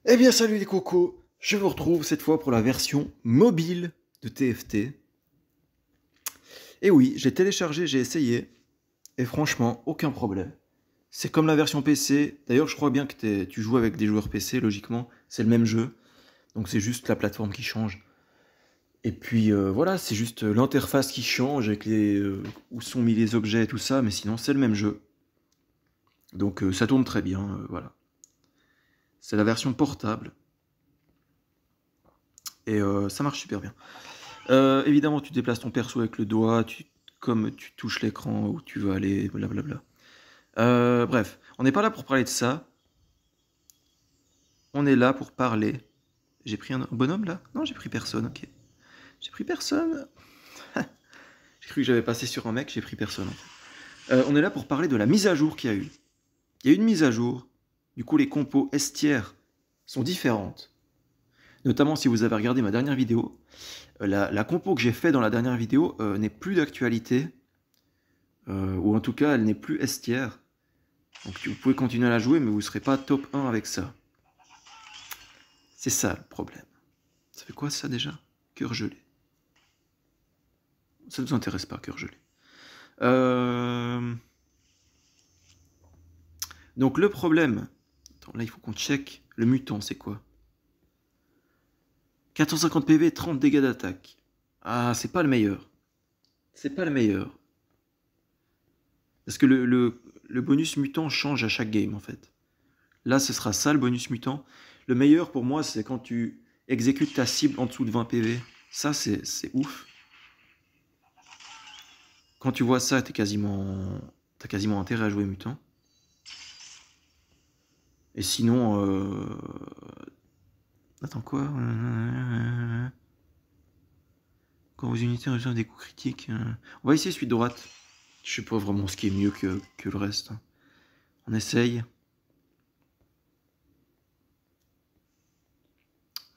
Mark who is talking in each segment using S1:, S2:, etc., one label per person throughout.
S1: Eh bien salut les cocos, je vous retrouve cette fois pour la version mobile de TFT. Et oui, j'ai téléchargé, j'ai essayé, et franchement, aucun problème. C'est comme la version PC, d'ailleurs je crois bien que tu joues avec des joueurs PC, logiquement, c'est le même jeu, donc c'est juste la plateforme qui change. Et puis voilà, c'est juste l'interface qui change avec où sont mis les objets et tout ça, mais sinon c'est le même jeu. Donc ça tourne très bien, voilà. C'est la version portable, et ça marche super bien. Évidemment, tu déplaces ton perso avec le doigt, comme tu touches l'écran où tu veux aller, blablabla. Bref, on n'est pas là pour parler de ça. On est là pour parler. J'ai pris un bonhomme là? Non, j'ai pris personne, ok. J'ai pris personne. J'ai cru que j'avais passé sur un mec, j'ai pris personne en fait. On est là pour parler de la mise à jour qu'il y a eu. Il y a eu une mise à jour. Du coup, les compos estières sont différentes. Notamment si vous avez regardé ma dernière vidéo. La compo que j'ai fait dans la dernière vidéo n'est plus d'actualité. Ou en tout cas, elle n'est plus estière. Donc vous pouvez continuer à la jouer, mais vous ne serez pas top 1 avec ça. C'est ça le problème. Ça fait quoi ça déjà? Cœur gelé. Ça ne vous intéresse pas, cœur gelé. Donc le problème... Attends, là il faut qu'on check. Le mutant, c'est quoi? 450 PV, 30 dégâts d'attaque. Ah, c'est pas le meilleur. C'est pas le meilleur. Parce que le bonus mutant change à chaque game en fait. Là, ce sera ça le bonus mutant. Le meilleur pour moi, c'est quand tu exécutes ta cible en dessous de 20 PV. Ça, c'est ouf. Quand tu vois ça, t'as quasiment intérêt à jouer mutant. Et sinon... Attends, quoi? Quand vos unités reçoivent des coups critiques... On va essayer celui de droite. Je sais pas vraiment ce qui est mieux que le reste. On essaye.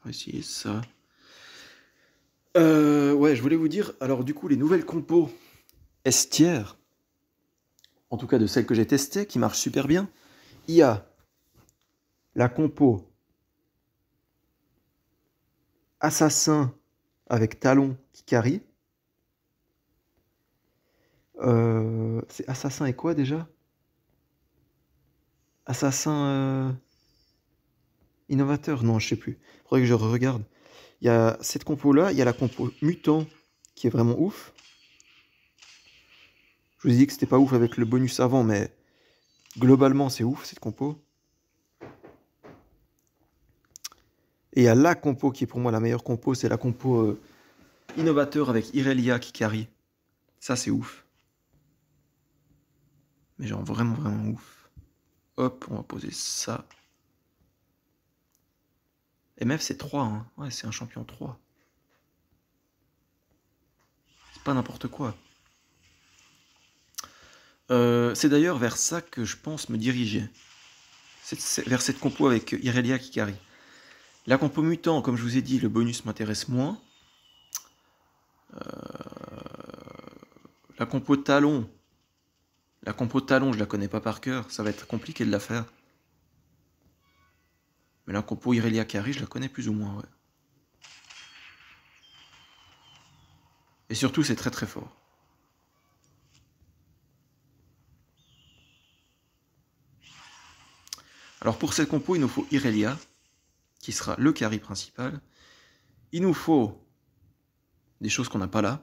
S1: On va essayer ça. Ouais, je voulais vous dire... Alors du coup, les nouvelles compos estières, en tout cas de celles que j'ai testées, qui marchent super bien, il y a la compo assassin avec talon qui carry. C'est assassin et quoi déjà? Assassin innovateur? Non, je sais plus. Faudrait que je regarde. Il y a cette compo là, il y a la compo mutant qui est vraiment ouf. Je vous ai dit que c'était pas ouf avec le bonus avant, mais globalement c'est ouf cette compo. Et il y a la compo qui est pour moi la meilleure compo, c'est la compo innovateur avec Irelia qui carry. Ça c'est ouf. Mais genre vraiment vraiment ouf. Hop, on va poser ça. MF c'est 3, hein. Ouais, c'est un champion 3. C'est pas n'importe quoi. C'est d'ailleurs vers ça que je pense me diriger. C'est vers cette compo avec Irelia qui carry. La compo mutant, comme je vous ai dit, le bonus m'intéresse moins. La compo talon, je la connais pas par cœur, ça va être compliqué de la faire. Mais la compo Irelia carry, je la connais plus ou moins, ouais. Et surtout, c'est très très fort. Alors pour cette compo, il nous faut Irelia, qui sera le carry principal. Il nous faut des choses qu'on n'a pas là.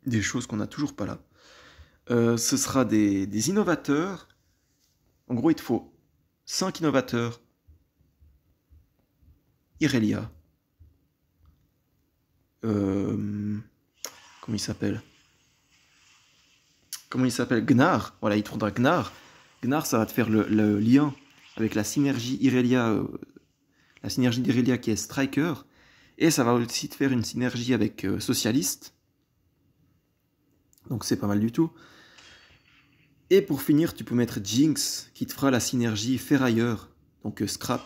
S1: Des choses qu'on n'a toujours pas là. Ce sera des innovateurs. En gros, il te faut 5 innovateurs. Irelia. Comment il s'appelle? Gnar. Voilà, il te faudra Gnar. Gnar, ça va te faire le lien avec la synergie Irelia, la synergie d'Irelia qui est Striker. Et ça va aussi te faire une synergie avec Socialiste. Donc c'est pas mal du tout. Et pour finir, tu peux mettre Jinx qui te fera la synergie Ferrailleur. Donc Scrap.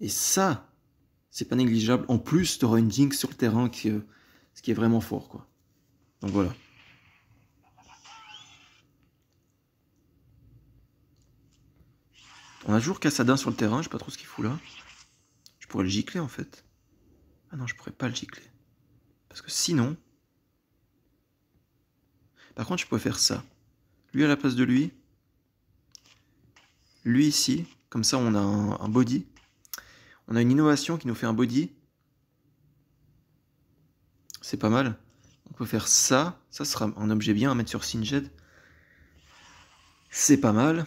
S1: Et ça, c'est pas négligeable. En plus, tu auras une Jinx sur le terrain, ce qui est vraiment fort, quoi. Donc voilà. On a toujours Cassadin sur le terrain, je sais pas trop ce qu'il fout là. Je pourrais le gicler en fait. Ah non, je pourrais pas le gicler. Parce que sinon... Par contre, je pourrais faire ça. Lui à la place de lui. Lui ici. Comme ça, on a un body. On a une innovation qui nous fait un body. C'est pas mal. On peut faire ça. Ça sera un objet bien à mettre sur Singed. C'est pas mal.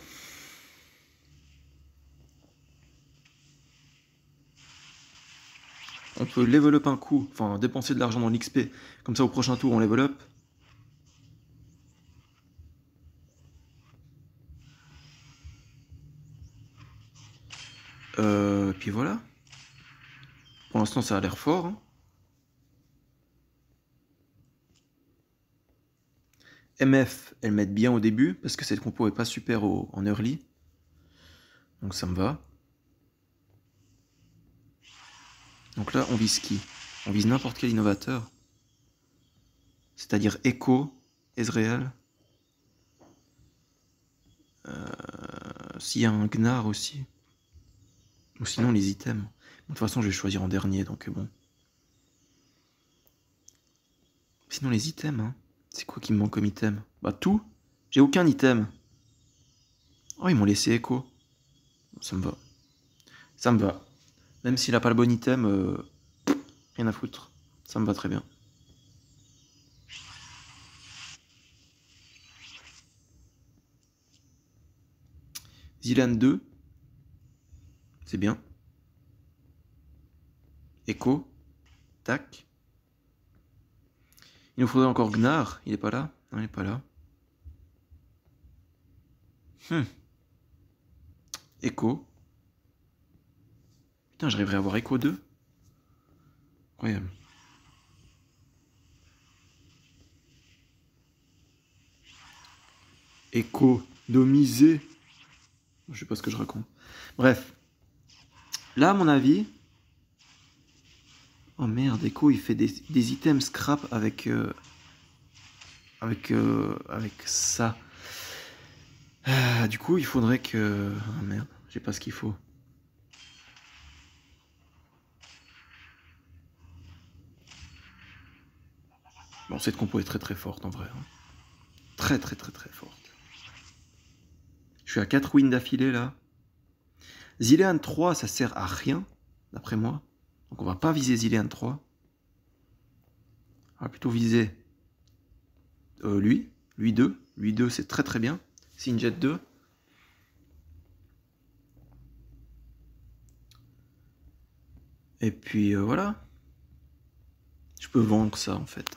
S1: On peut level up un coup. Enfin, dépenser de l'argent dans l'XP. Comme ça, au prochain tour, on level up. Puis voilà. Pour l'instant, ça a l'air fort. Hein. MF, elles mettent bien au début, parce que cette compo est pas super en early. Donc ça me va. Donc là, on vise qui? On vise n'importe quel innovateur. C'est-à-dire Echo, Ezreal. S'il y a un Gnar aussi. Ou sinon les items. Bon, de toute façon, je vais choisir en dernier, donc bon. Sinon les items, hein. C'est quoi qui me manque comme item? Bah tout. J'ai aucun item. Oh, ils m'ont laissé Echo. Ça me va. Ça me va. Même s'il a pas le bon item, rien à foutre. Ça me va très bien. Zilan 2. C'est bien. Echo. Tac. Il nous faudrait encore Gnar. Il est pas là? Non, il est pas là. Echo. Putain, j'arriverai à avoir Echo 2. Incroyable. Echo domisé. Je sais pas ce que je raconte. Bref. Là, à mon avis... Oh merde, Echo, il fait des items scrap avec ça. Du coup, il faudrait que... Oh merde, j'ai pas ce qu'il faut. Bon, cette compo est très très forte en vrai. Hein. Très très très très forte. Je suis à 4 wins d'affilée là. Zilean 3, ça sert à rien, d'après moi. Donc on va pas viser Zilean 3. On va plutôt viser lui 2. Lui 2, c'est très très bien. Singed 2. Et puis voilà. Je peux vendre ça en fait.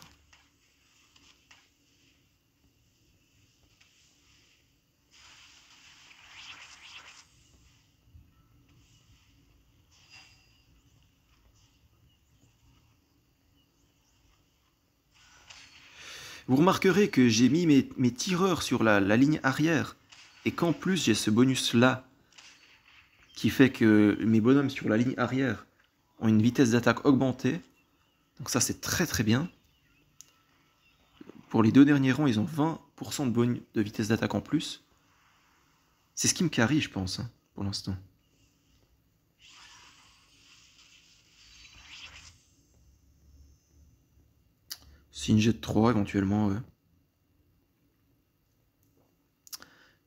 S1: Vous remarquerez que j'ai mis mes tireurs sur la ligne arrière et qu'en plus j'ai ce bonus là qui fait que mes bonhommes sur la ligne arrière ont une vitesse d'attaque augmentée. Donc ça c'est très très bien. Pour les deux derniers rangs, ils ont 20% de vitesse d'attaque en plus. C'est ce qui me carry, je pense, hein, pour l'instant. Singed 3 éventuellement, ouais.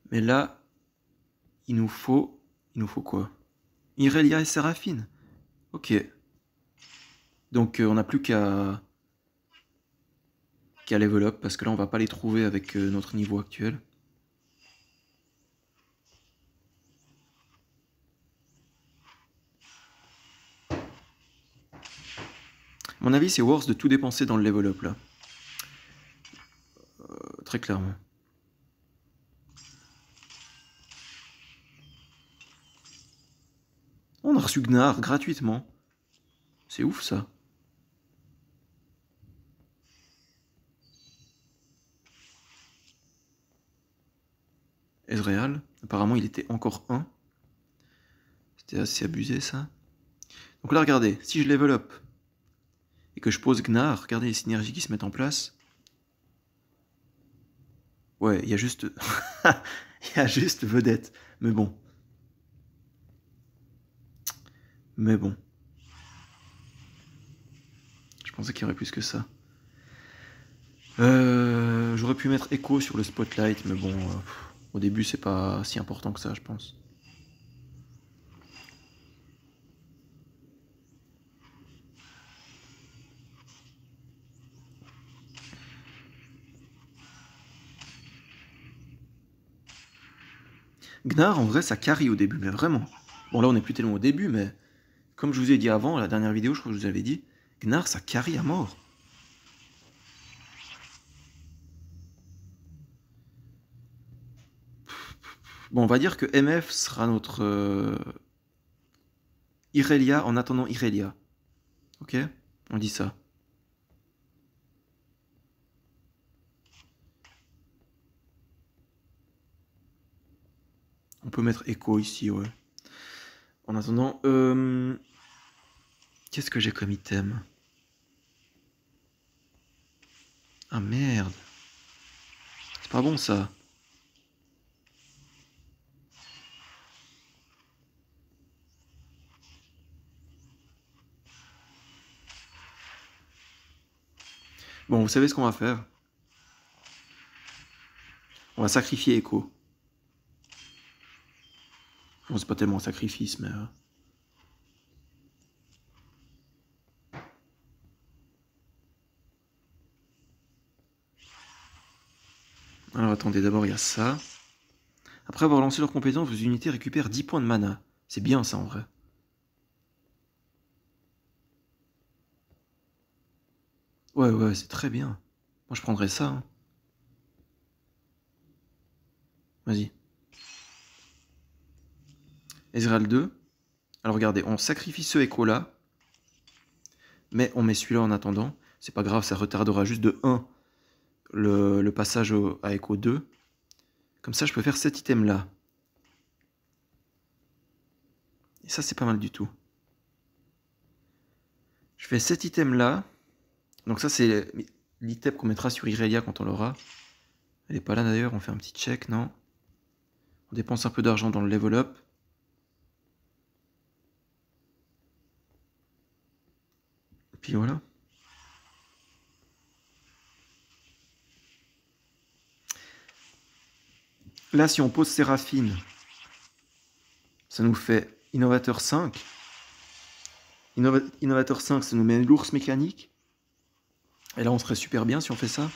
S1: Mais là, il nous faut quoi? Irelia et Séraphine. Ok. Donc on n'a plus qu'à level up, parce que là on va pas les trouver avec notre niveau actuel. À mon avis, c'est worse de tout dépenser dans le level up là. Très clairement. On a reçu Gnar gratuitement. C'est ouf ça. Ezreal, apparemment il était encore 1. C'était assez abusé ça. Donc là regardez, si je level up et que je pose Gnar, regardez les synergies qui se mettent en place. Ouais, il y a juste... il y a juste vedette. Mais bon. Mais bon. Je pensais qu'il y aurait plus que ça. J'aurais pu mettre Echo sur le spotlight, mais bon, au début c'est pas si important que ça, je pense. Gnar, en vrai, ça carry au début, mais vraiment. Bon, là, on n'est plus tellement au début, mais comme je vous ai dit avant, la dernière vidéo, je crois que je vous avais dit, Gnar, ça carry à mort. Bon, on va dire que MF sera notre Irelia en attendant Irelia. Ok? On dit ça. On peut mettre Echo ici, ouais. En attendant, qu'est-ce que j'ai comme item? Ah merde. C'est pas bon ça. Bon, vous savez ce qu'on va faire? On va sacrifier Echo. Bon, c'est pas tellement un sacrifice, mais... Alors attendez, d'abord il y a ça. Après avoir lancé leur compétence, vos unités récupèrent 10 points de mana. C'est bien ça en vrai. Ouais, c'est très bien. Moi je prendrais ça. Hein. Vas-y. Ezreal 2. Alors regardez, on sacrifie ce écho là. Mais on met celui-là en attendant. C'est pas grave, ça retardera juste de 1 le passage à écho 2. Comme ça je peux faire cet item là. Et ça c'est pas mal du tout. Je fais cet item là. Donc ça c'est l'item qu'on mettra sur Irelia quand on l'aura. Elle est pas là d'ailleurs, on fait un petit check, non? On dépense un peu d'argent dans le level up. Et puis voilà. Là, si on pose Séraphine, ça nous fait Innovateur 5. Innovateur 5, ça nous met l'ours mécanique. Et là, on serait super bien si on fait ça.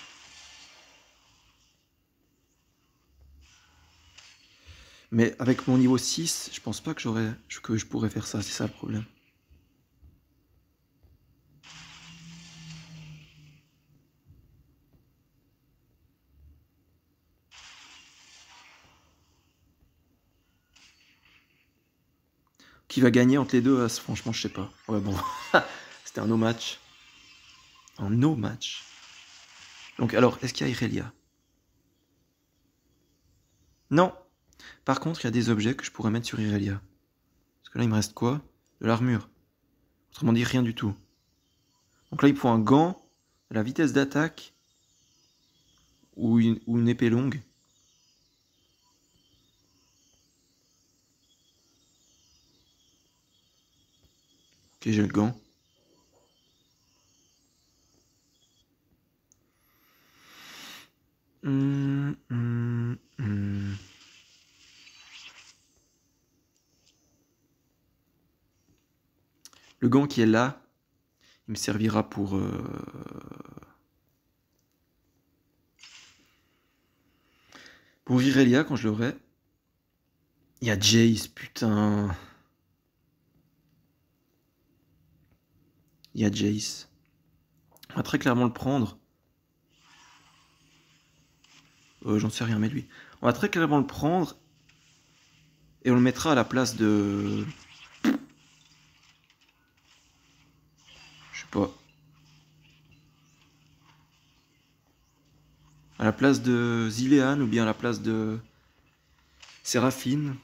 S1: Mais avec mon niveau 6, je pense pas que je pourrais faire ça, c'est ça le problème. Qui va gagner entre les deux As? Franchement, je sais pas. Ouais, bon. C'était un no match. Un no match. Donc, alors, est-ce qu'il y a Irelia? Non. Par contre, il y a des objets que je pourrais mettre sur Irelia. Parce que là, il me reste quoi? De l'armure. Autrement dit, rien du tout. Donc là, il faut un gant, de la vitesse d'attaque ou une épée longue. Ok, j'ai le gant. Le gant qui est là, il me servira pour Irelia quand je l'aurai. Il y a Jace, putain. Il y a Jace. On va très clairement le prendre. J'en sais rien, mais lui. On va très clairement le prendre. Et on le mettra à la place de... Je sais pas. À la place de Zilean ou bien à la place de Séraphine.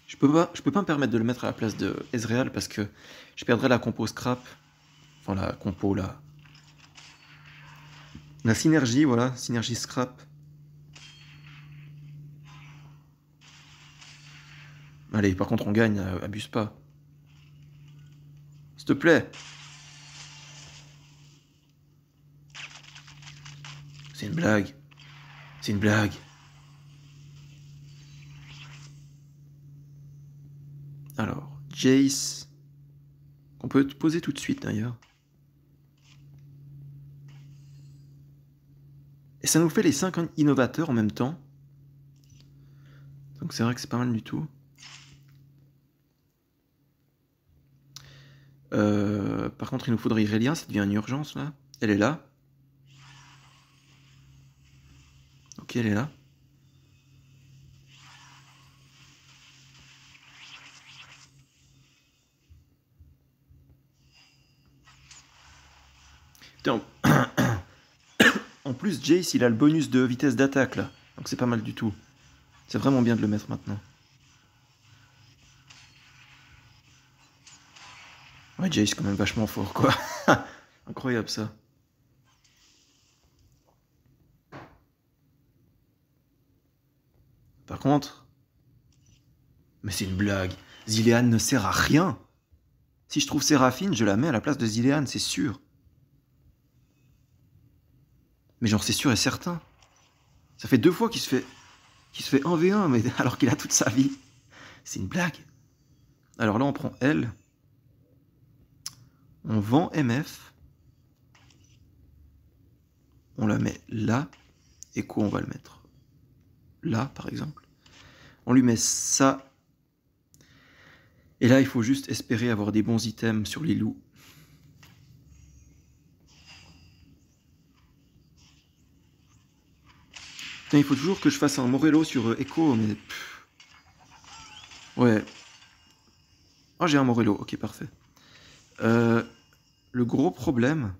S1: Je peux pas me permettre de le mettre à la place de Ezreal parce que je perdrais la compo scrap. Enfin la compo là. La synergie, voilà, synergie scrap. Allez, par contre on gagne, abuse pas. S'il te plaît. C'est une blague. C'est une blague. Alors, Jace. On peut te poser tout de suite d'ailleurs. Et ça nous fait les 5 innovateurs en même temps. Donc c'est vrai que c'est pas mal du tout. Par contre, il nous faudrait Irelia, ça devient une urgence là. Elle est là. Ok, elle est là. Putain. En plus, Jace, il a le bonus de vitesse d'attaque là. Donc c'est pas mal du tout. C'est vraiment bien de le mettre maintenant. Ouais, Jace, quand même vachement fort, quoi. Incroyable ça. Par contre... Mais c'est une blague. Zilean ne sert à rien. Si je trouve Séraphine, je la mets à la place de Zilean, c'est sûr. Mais genre, c'est sûr et certain. Ça fait 2 fois qu'il se fait 1v1, mais alors qu'il a toute sa vie. C'est une blague. Alors là, on prend L. On vend MF. On la met là. Et quoi, on va le mettre là, par exemple. On lui met ça. Et là, il faut juste espérer avoir des bons items sur les loups. Putain, il faut toujours que je fasse un Morello sur Echo, mais... Ouais. Ah, j'ai un Morello. Ok, parfait. Le gros problème...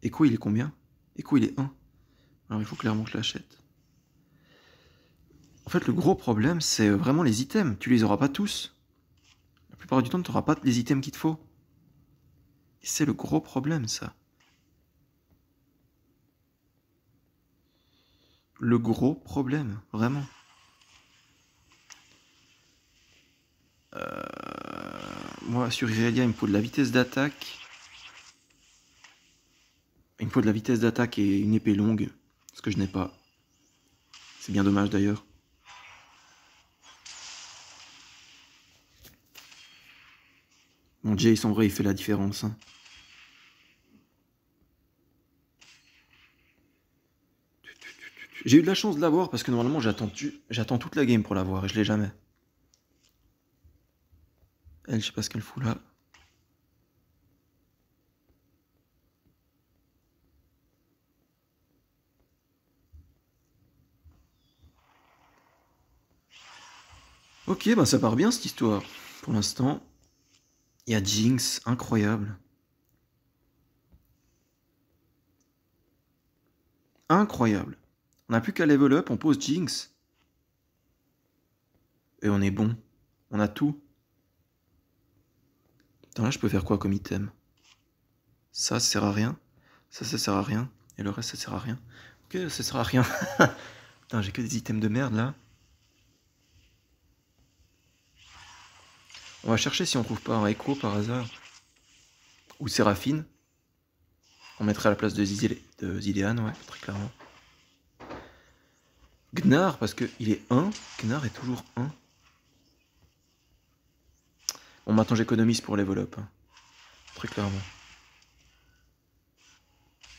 S1: Echo, il est combien? Echo, il est 1. Alors, il faut clairement que je l'achète. En fait, le gros problème, c'est vraiment les items. Tu les auras pas tous. La plupart du temps, tu n'auras pas les items qu'il te faut. Et c'est le gros problème, ça. Le gros problème, vraiment. Moi, sur Irelia, il me faut de la vitesse d'attaque. Il me faut de la vitesse d'attaque et une épée longue. Ce que je n'ai pas. C'est bien dommage, d'ailleurs. Mon Jace, en vrai, il fait la différence. Hein. J'ai eu de la chance de l'avoir parce que normalement, j'attends toute la game pour l'avoir et je l'ai jamais. Elle, je sais pas ce qu'elle fout là. Ok, bah ça part bien cette histoire. Pour l'instant, il y a Jinx, incroyable. Incroyable. On n'a plus qu'à level up, on pose Jinx. Et on est bon. On a tout. Attends, là, je peux faire quoi comme item? Ça sert à rien. Ça sert à rien. Et le reste, ça sert à rien. Ok, ça sert à rien. Putain, j'ai que des items de merde, là. On va chercher si on trouve pas un Echo, par hasard. Ou Séraphine. On mettrait à la place de Zilean, ouais, très clairement. Gnar, parce qu'il est 1. Gnar est toujours 1. Bon, maintenant j'économise pour level up. Hein. Très clairement.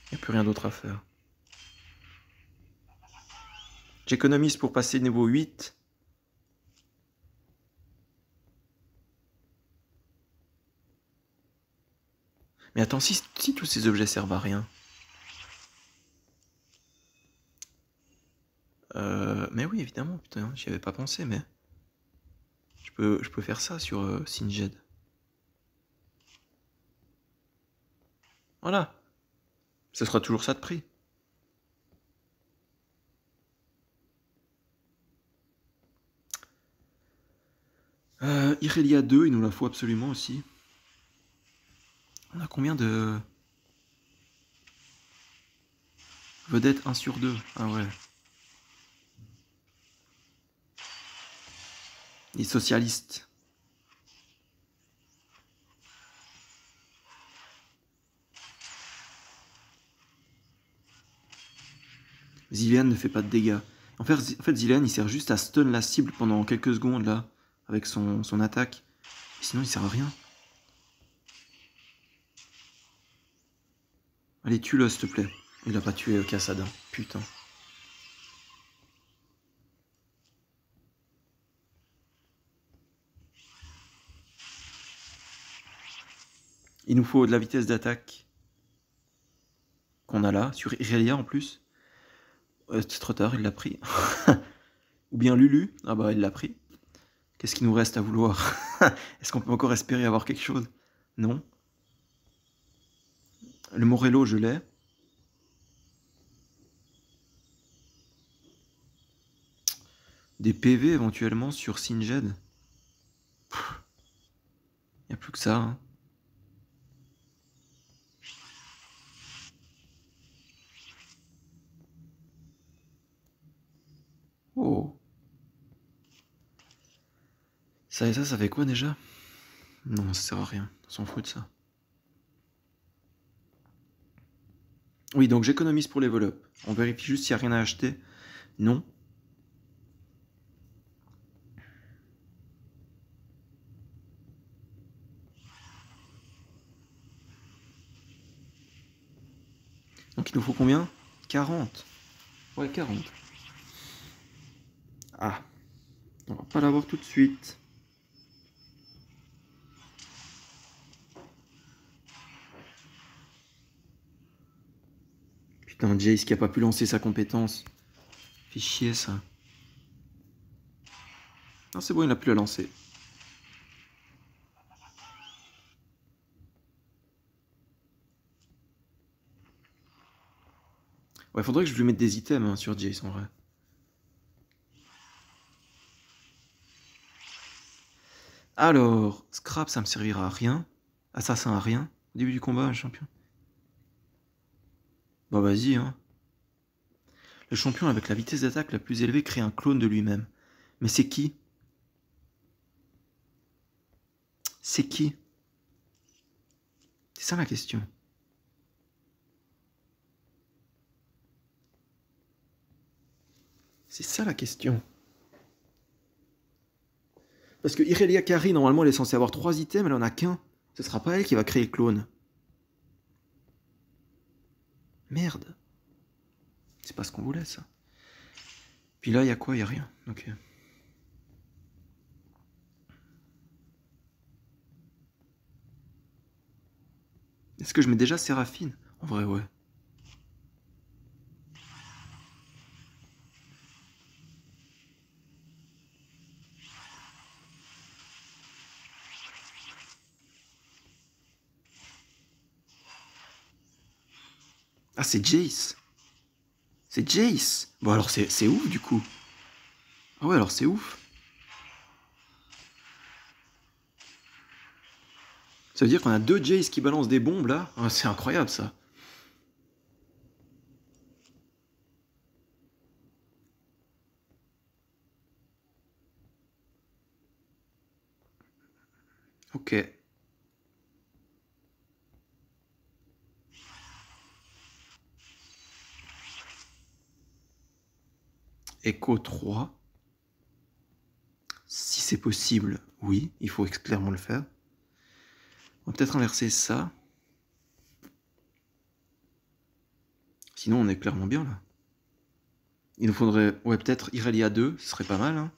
S1: Il n'y a plus rien d'autre à faire. J'économise pour passer niveau 8. Mais attends, si tous ces objets servent à rien. Mais oui, évidemment, putain, j'y avais pas pensé, mais... Je peux faire ça sur Singed. Voilà. Ce sera toujours ça de prix. Irelia 2, il nous la faut absolument aussi. On a combien de... Vedette 1 sur 2. Ah ouais. Les socialistes. Zilean ne fait pas de dégâts. En fait, Zilean, il sert juste à stun la cible pendant quelques secondes, là, avec son attaque. Et sinon, il sert à rien. Allez, tue-le, s'il te plaît. Il a pas tué Kassadin. Putain. Il nous faut de la vitesse d'attaque. Qu'on a là, sur Irelia en plus. C'est trop tard, il l'a pris. Ou bien Lulu. Ah bah, il l'a pris. Qu'est-ce qu'il nous reste à vouloir? Est-ce qu'on peut encore espérer avoir quelque chose? Non. Le Morello, je l'ai. Des PV éventuellement sur Singed. Il n'y a plus que ça. Hein. Oh. Ça et ça fait quoi déjà? Non, ça sert à rien. On s'en fout de ça. Oui, donc j'économise pour les vol-up. On vérifie juste s'il n'y a rien à acheter. Non. Donc il nous faut combien? 40. Ouais, 40. Ah. On va pas l'avoir tout de suite. Putain, Jace qui a pas pu lancer sa compétence. Fait chier ça. Non, c'est bon, il a pu la lancer. Ouais, faudrait que je lui mette des items hein, sur Jace en vrai. Alors, Scrap, ça me servira à rien. Assassin à rien. Au début du combat, champion. Bah vas-y, hein. Le champion avec la vitesse d'attaque la plus élevée crée un clone de lui-même. Mais c'est qui? C'est qui? C'est ça la question. C'est ça la question. Parce que Irelia Kari, normalement, elle est censée avoir 3 items, elle en a qu'un. Ce sera pas elle qui va créer le clone. Merde. C'est pas ce qu'on voulait, ça. Puis là, il y a quoi? Il y a rien. Ok. Est-ce que je mets déjà Séraphine? En vrai, ouais. Ah, c'est Jace. C'est Jace. Bon, alors c'est ouf, du coup. Ah ouais, alors c'est ouf. Ça veut dire qu'on a 2 Jace qui balancent des bombes, là. Ah, c'est incroyable, ça. Ok. Echo 3. Si c'est possible, oui, il faut clairement le faire. On va peut-être inverser ça. Sinon, on est clairement bien, là. Il nous faudrait... Ouais, peut-être Irelia 2, ce serait pas mal, hein.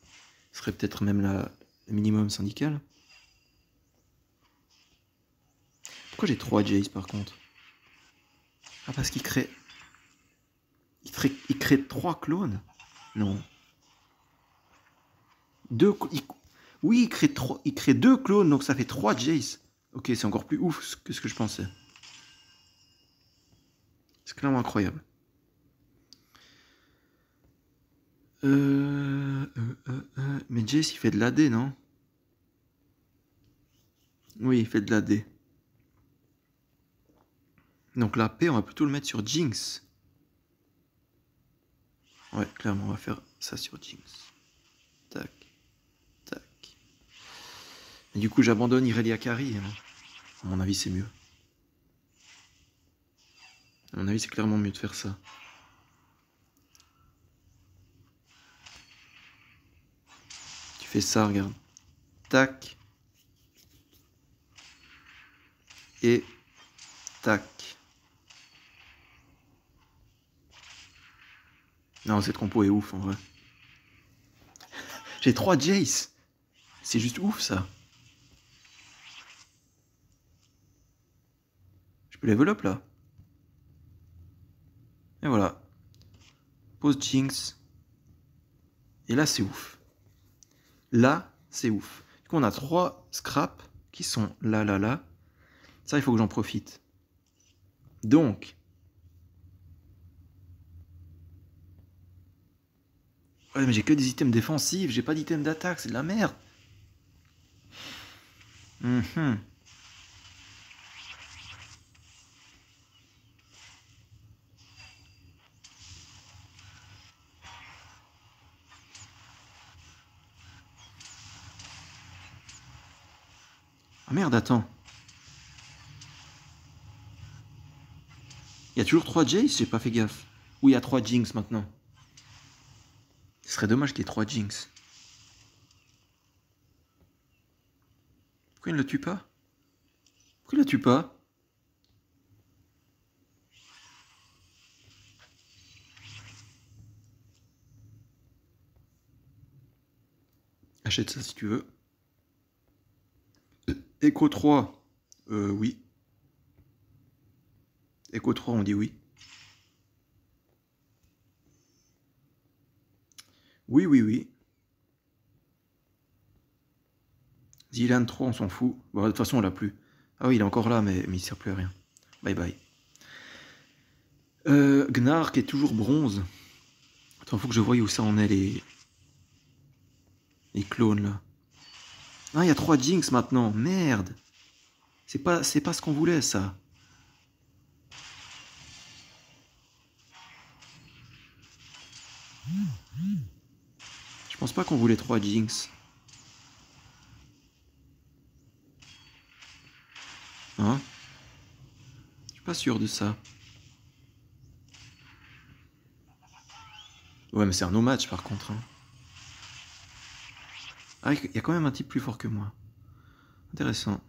S1: Ce serait peut-être même le minimum syndical. Pourquoi j'ai 3 Jace, par contre? Ah, parce qu'il crée... Il crée 3 clones? Non. Oui, il crée 2 clones, donc ça fait 3 Jace. Ok, c'est encore plus ouf que ce que je pensais. C'est clairement incroyable. Mais Jace, il fait de l'AD, non? Oui, il fait de l'AD. Donc la P, on va plutôt le mettre sur Jinx. Ouais, clairement, on va faire ça sur Jinx. Tac, tac. Et du coup, j'abandonne Irelia Kari. Hein. À mon avis, c'est mieux. À mon avis, c'est clairement mieux de faire ça. fais ça, regarde. Tac. Et tac. Non, cette compo est ouf en vrai. J'ai 3 Jace. C'est juste ouf ça. Je peux level up là. Et voilà. Pose Jinx. Et là c'est ouf. Là c'est ouf. Du coup on a 3 scraps qui sont là, là, là. Ça il faut que j'en profite. Donc. Ouais mais j'ai que des items défensifs. J'ai pas d'items d'attaque. C'est de la merde. Ah merde, attends. Il y a toujours 3 Jace, j'ai pas fait gaffe. Ou il y a 3 Jinx maintenant. Ce serait dommage qu'il y ait 3 Jinx. Pourquoi il ne le tue pas? Pourquoi il ne le tue pas? Achète ça si tu veux. Echo 3. Oui. Echo 3, on dit oui. Oui, oui, oui. Zilan 3, on s'en fout. Bon, de toute façon, on l'a plus. Ah oui, il est encore là, mais il sert plus à rien. Bye bye. Gnar qui est toujours bronze. Attends, faut que je voie où ça en est les clones là. Ah, il y a 3 Jinx maintenant. Merde. C'est pas ce qu'on voulait ça. Je pense pas qu'on voulait 3 Jinx. Hein? Je suis pas sûr de ça. Ouais, mais c'est un no-match par contre. Hein. Ah, il y a quand même un type plus fort que moi. Intéressant.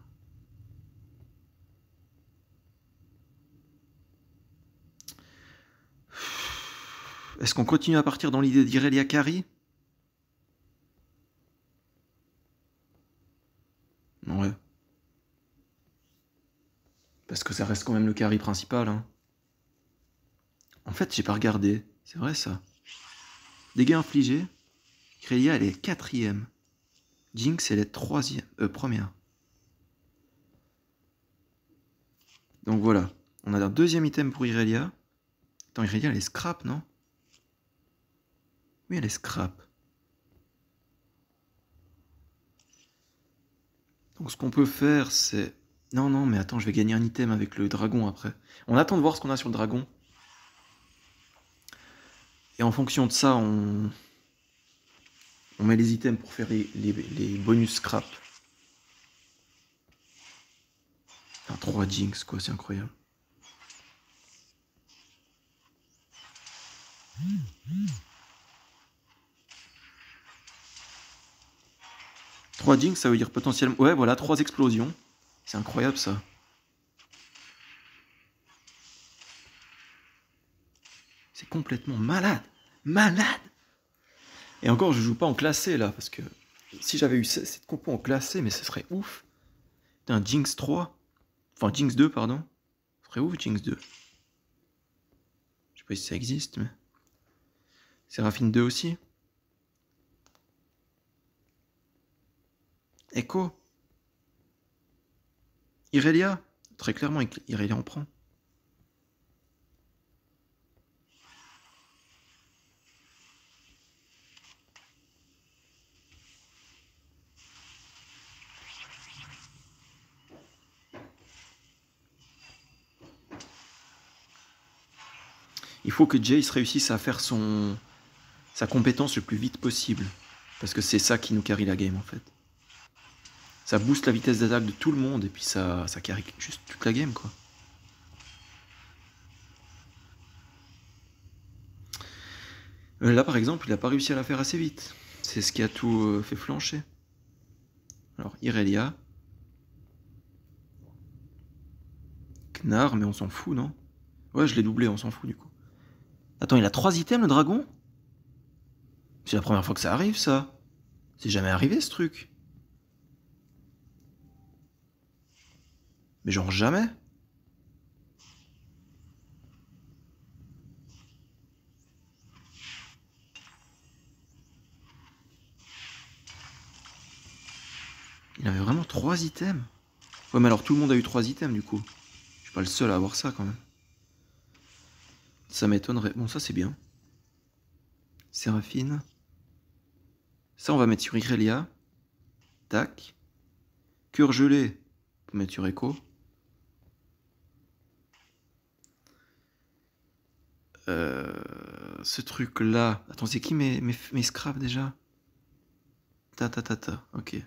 S1: Est-ce qu'on continue à partir dans l'idée d'Irelia carry? Ouais. Parce que ça reste quand même le carry principal. Hein. En fait, j'ai pas regardé. C'est vrai ça. Dégâts infligés. Irelia, elle est 4ème. Jinx, elle est 3ème. Première. Donc voilà. On a un 2ème item pour Irelia. Attends, Irelia, elle est scrap, non? Oui, elle est scrap. Donc ce qu'on peut faire, c'est... Non, non, mais attends, je vais gagner un item avec le dragon après. On attend de voir ce qu'on a sur le dragon. Et en fonction de ça, on met les items pour faire les bonus scrap. Enfin, 3 Jinx, quoi, c'est incroyable. Trois Jinx, ça veut dire potentiellement... Ouais, voilà, 3 explosions. C'est incroyable, ça. C'est complètement malade. Malade. Et encore, je joue pas en classé, là, parce que... Si j'avais eu cette compo en classé, mais ce serait ouf. Un Jinx 3. Enfin, Jinx 2, pardon. Ce serait ouf, Jinx 2. Je sais pas si ça existe, mais... Séraphine 2 aussi. Echo. Irelia. Très clairement, Irelia en prend. Il faut que Jace réussisse à faire sa compétence le plus vite possible. Parce que c'est ça qui nous carry la game en fait. Ça booste la vitesse d'attaque de tout le monde et puis ça carry juste toute la game quoi. Là par exemple, il n'a pas réussi à la faire assez vite. C'est ce qui a tout fait flancher. Alors, Irelia. Gnar, mais on s'en fout, non? Ouais, je l'ai doublé, on s'en fout du coup. Attends, il a 3 items le dragon? C'est la première fois que ça arrive, ça. C'est jamais arrivé ce truc. Mais genre jamais. Il avait vraiment 3 items. Ouais, mais alors tout le monde a eu 3 items du coup. Je suis pas le seul à avoir ça quand même. Ça m'étonnerait. Bon, ça c'est bien. Séraphine. Ça, on va mettre sur Irelia. Tac. Cœur gelé. On va mettre sur Echo. Ce truc-là. Attends, c'est qui mes scraps déjà? Ta. Ok. Du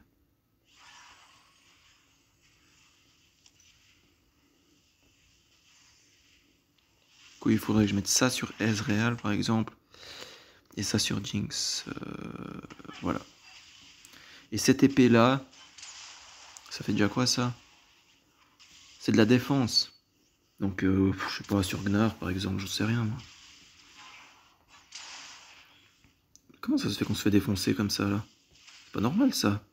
S1: coup, il faudrait que je mette ça sur Ezreal par exemple. Et ça sur Jinx. Voilà. Et cette épée là. Ça fait déjà quoi ça? C'est de la défense. Donc, je sais pas, sur Gnar par exemple, je sais rien moi. Comment ça se fait qu'on se fait défoncer comme ça là? C'est pas normal ça.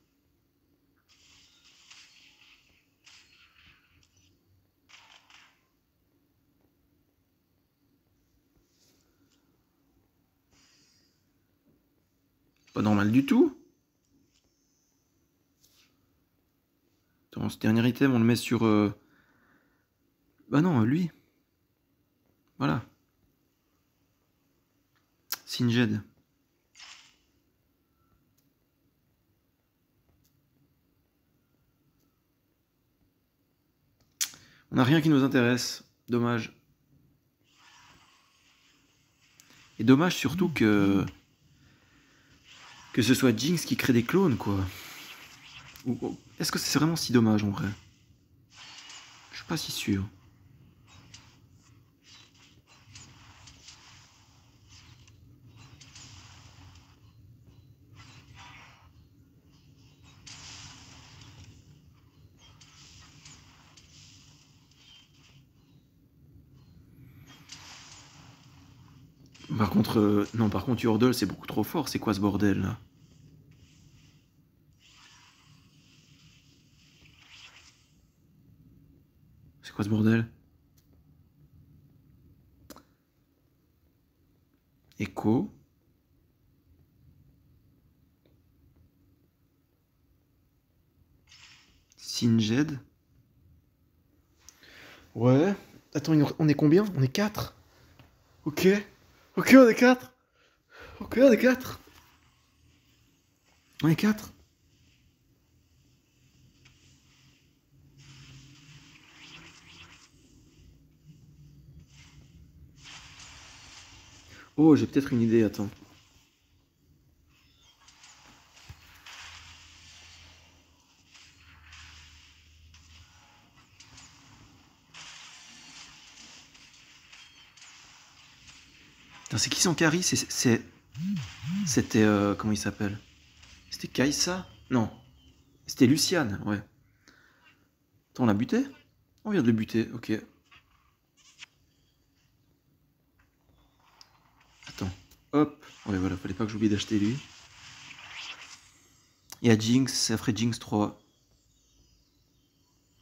S1: Pas normal du tout. Attends, ce dernier item, on le met sur... Bah non, lui. Voilà. Singed. On n'a rien qui nous intéresse. Dommage. Et dommage surtout que ce soit Jinx qui crée des clones, quoi. Est-ce que c'est vraiment si dommage, en vrai? Je suis pas si sûr. Par contre, non, par contre, Yordle, c'est beaucoup trop fort. C'est quoi ce bordel, là? C'est quoi ce bordel? Echo. Singed. Ouais. Attends, on est combien? On est 4. Ok. Ok, on est 4. Ok, on est 4. On est 4. Oh, j'ai peut-être une idée, attends. C'est qui son carry? C'était... comment il s'appelle? C'était Kaisa? Non. C'était Luciane, ouais. Attends, on l'a buté? On vient de le buter, ok. Attends. Hop. Ouais, voilà, fallait pas que j'oublie d'acheter lui. Il y a Jinx, ça ferait Jinx 3.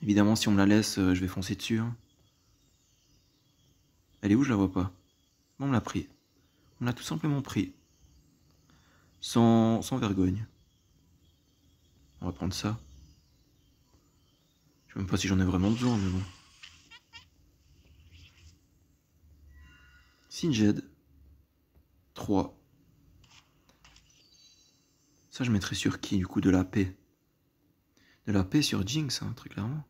S1: Évidemment, si on me la laisse, je vais foncer dessus. Hein. Elle est où? Je la vois pas. Bon, on me l'a pris. On l'a tout simplement pris. Sans vergogne. On va prendre ça. Je sais même pas si j'en ai vraiment besoin, mais bon. Singed. 3. Ça, je mettrais sur qui, du coup? De la paix. De la paix sur Jinx, hein, très clairement.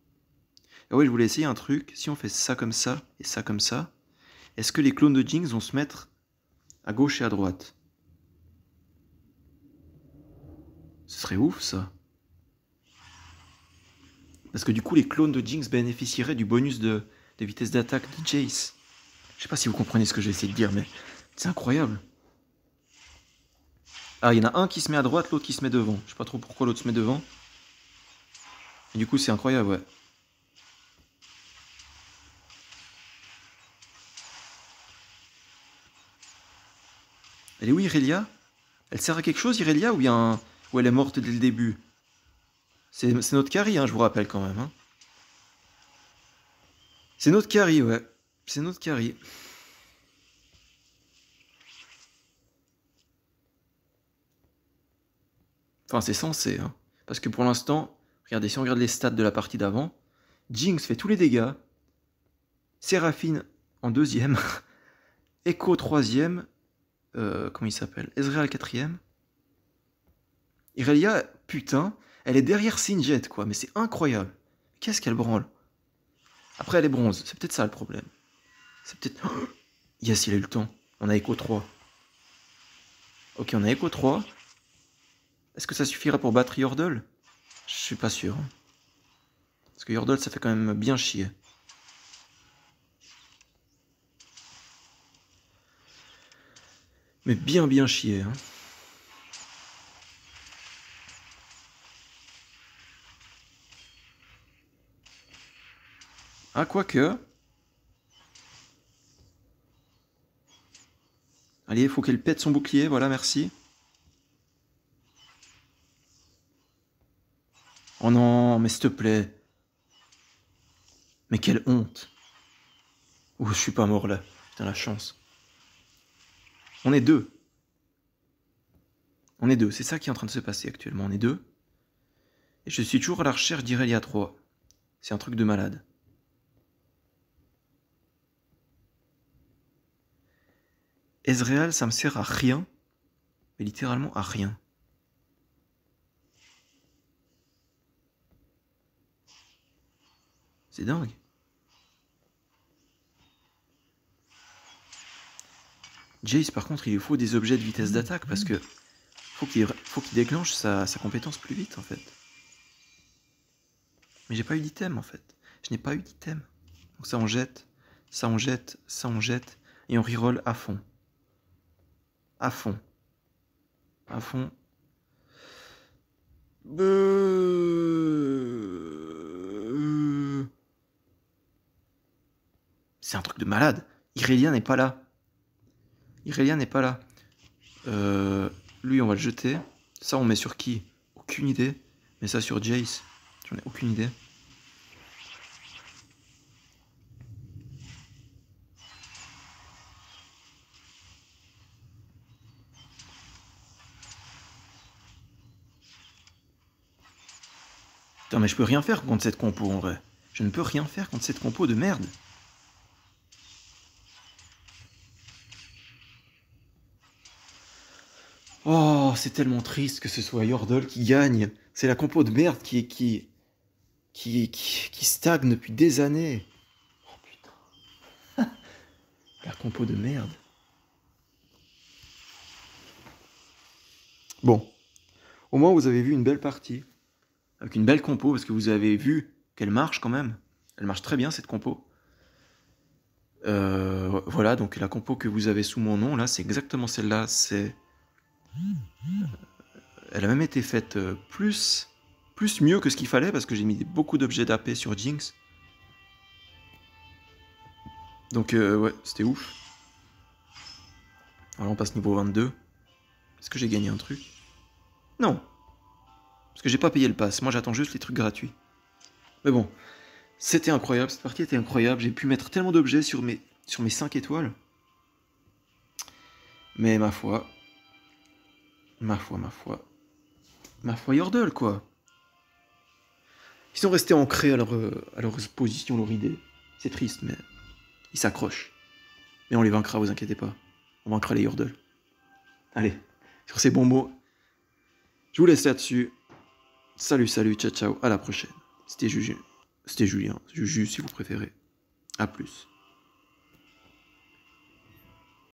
S1: Et ouais, je voulais essayer un truc. Si on fait ça comme ça, et ça comme ça, est-ce que les clones de Jinx vont se mettre à gauche et à droite? Ce serait ouf, ça. Parce que du coup, les clones de Jinx bénéficieraient du bonus de vitesse d'attaque de Jace. Je sais pas si vous comprenez ce que j'ai essayé de dire, mais c'est incroyable. Ah, il y en a un qui se met à droite, l'autre qui se met devant. Je sais pas trop pourquoi l'autre se met devant. Et du coup, c'est incroyable, ouais. Elle est où, Irelia? Elle sert à quelque chose, Irelia, ou il y a un... ou elle est morte dès le début? C'est notre carry, hein, je vous rappelle quand même. Hein. C'est notre carry, ouais. C'est notre carry. Enfin, c'est censé, hein. Parce que pour l'instant, regardez, si on regarde les stats de la partie d'avant, Jinx fait tous les dégâts. Séraphine en deuxième. Echo troisième. Comment il s'appelle? Ezreal quatrième. Irelia, putain, elle est derrière Singed, quoi. Mais c'est incroyable. Qu'est-ce qu'elle branle? Après, elle est bronze. C'est peut-être ça le problème. C'est peut-être... Oh, yes, il a eu le temps. On a Echo 3. Ok, on a Echo 3. Est-ce que ça suffira pour battre Yordle? Je suis pas sûr. Hein. Parce que Yordle, ça fait quand même bien chier. Mais bien chier. Hein. Ah, quoique... Allez, il faut qu'elle pète son bouclier, voilà, merci. Oh non, mais s'il te plaît. Mais quelle honte. Ouh, je suis pas mort là. Putain, la chance. On est deux. On est deux, c'est ça qui est en train de se passer actuellement. On est deux. Et je suis toujours à la recherche d'Irelia 3. C'est un truc de malade. Ezreal, ça me sert à rien. Mais littéralement à rien. C'est dingue. Jace, par contre, il lui faut des objets de vitesse d'attaque parce que faut qu'il déclenche sa compétence plus vite, en fait. Mais j'ai pas eu d'item, en fait. Je n'ai pas eu d'item. Donc ça, on jette. Ça, on jette. Ça, on jette. Et on reroll à fond. À fond. À fond. C'est un truc de malade. Irelia n'est pas là. Irelia n'est pas là. Lui, on va le jeter. Ça, on met sur qui? Aucune idée. Mais ça sur Jace. J'en ai aucune idée. Putain, mais je peux rien faire contre cette compo en vrai. Je ne peux rien faire contre cette compo de merde. Oh, c'est tellement triste que ce soit Yordle qui gagne. C'est la compo de merde qui stagne depuis des années. Oh putain. La compo de merde. Bon. Au moins, vous avez vu une belle partie. Avec une belle compo, parce que vous avez vu qu'elle marche quand même. Elle marche très bien, cette compo. Voilà, donc la compo que vous avez sous mon nom, là, c'est exactement celle-là. Elle a même été faite plus mieux que ce qu'il fallait, parce que j'ai mis beaucoup d'objets d'AP sur Jinx. Donc, ouais, c'était ouf. Alors, on passe niveau 22. Est-ce que j'ai gagné un truc? Non. Parce que j'ai pas payé le pass. Moi, j'attends juste les trucs gratuits. Mais bon, c'était incroyable. Cette partie était incroyable. J'ai pu mettre tellement d'objets sur mes 5 étoiles. Mais ma foi, Yordle, quoi. Ils sont restés ancrés à leur position, leur idée. C'est triste, mais ils s'accrochent. Mais on les vaincra, vous inquiétez pas. On vaincra les Yordle. Allez, sur ces bons mots, je vous laisse là-dessus. Salut, ciao, ciao, à la prochaine. C'était Julien, Juju si vous préférez. A plus.